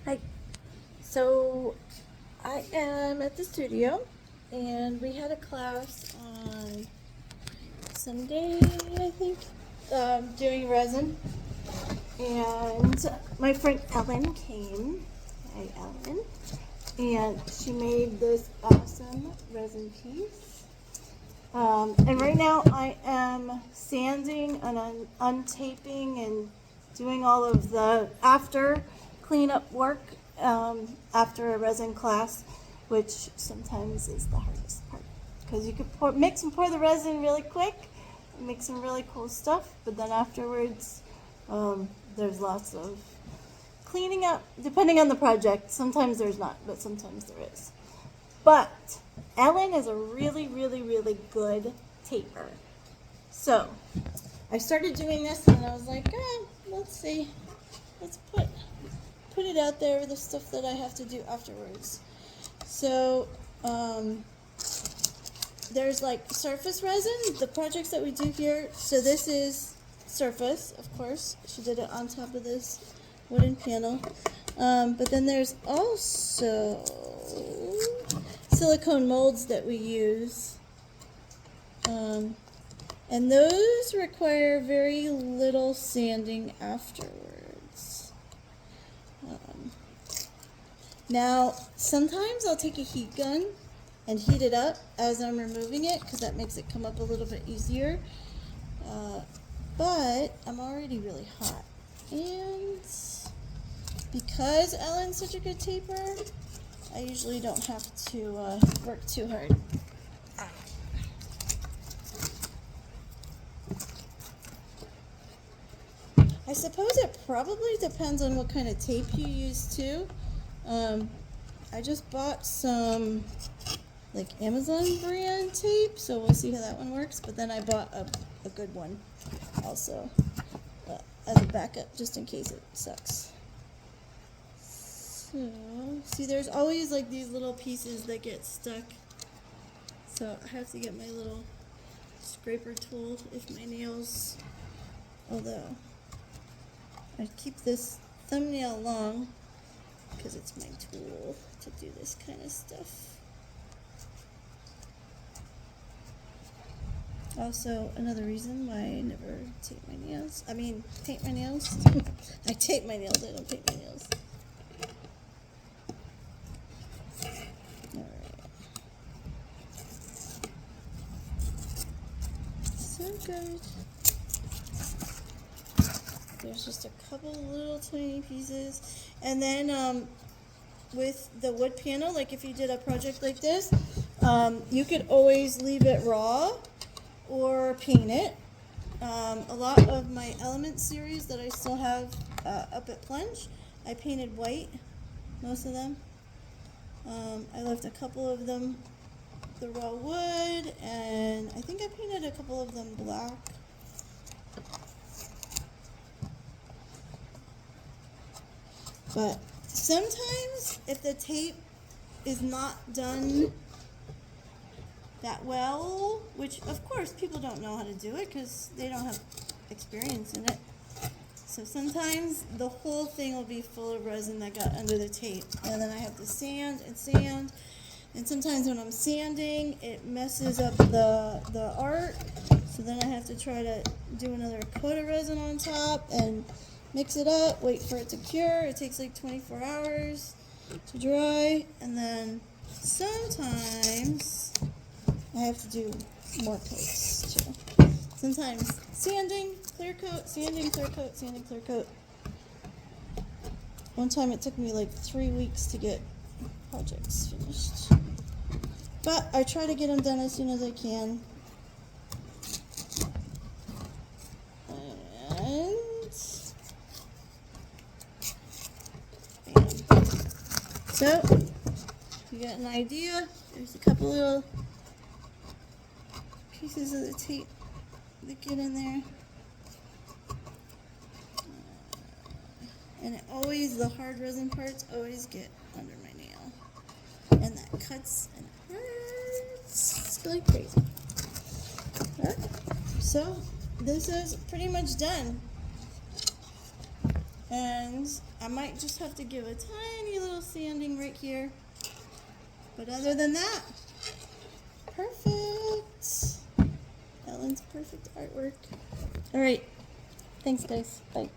Hi. So I am at the studio and we had a class on Sunday, I think, doing resin. And my friend Ellen came. Hi, Ellen. And she made this awesome resin piece. And right now I am sanding and untaping and doing all of the after cleanup work after a resin class, which sometimes is the hardest part because you could mix and pour the resin really quick and make some really cool stuff, but then afterwards there's lots of cleaning up depending on the project. Sometimes there's not, but sometimes there is. But Ellen is a really, really, really good taper. So I started doing this and I was like, let's see. Let's put it out there with the stuff that I have to do afterwards. So there's like surface resin, the projects that we do here. So this is surface, of course. She did it on top of this wooden panel. But then there's also silicone molds that we use. And those require very little sanding afterwards. Now, sometimes I'll take a heat gun and heat it up as I'm removing it because that makes it come up a little bit easier. But I'm already really hot. And because Ellen's such a good taper, I usually don't have to work too hard. I suppose it probably depends on what kind of tape you use too. I just bought some like Amazon brand tape, so we'll see how that one works. But then I bought a good one also as a backup just in case it sucks. So, see, there's always like these little pieces that get stuck. So I have to get my little scraper tool if my nails, although I keep this thumbnail long because it's my tool to do this kind of stuff. Also, another reason why I never tape my nails. I mean, paint my nails. I tape my nails, I don't paint my nails. So good. There's just a couple little tiny pieces. And then with the wood panel, like if you did a project like this, you could always leave it raw or paint it. A lot of my Element series that I still have up at Plunge, I painted white, most of them. I left a couple of them the raw wood, and I think I painted a couple of them black. But sometimes if the tape is not done that well, which of course people don't know how to do it because they don't have experience in it. So sometimes the whole thing will be full of resin that got under the tape, and then I have to sand and sand. And sometimes when I'm sanding, it messes up the art. So then I have to try to do another coat of resin on top and mix it up, wait for it to cure. It takes like 24 hours to dry. And then sometimes I have to do more coats too. Sometimes sanding, clear coat, sanding, clear coat, sanding, clear coat. One time it took me like 3 weeks to get projects finished. But I try to get them done as soon as I can. And bam. So, you got an idea. There's a couple little pieces of the tape that get in there. And it always, the hard resin parts always get under my nail. And that cuts and hurts like crazy. Right. So this is pretty much done. And I might just have to give a tiny little sanding right here. But other than that, perfect. Ellen's perfect artwork. All right. Thanks, guys. Bye.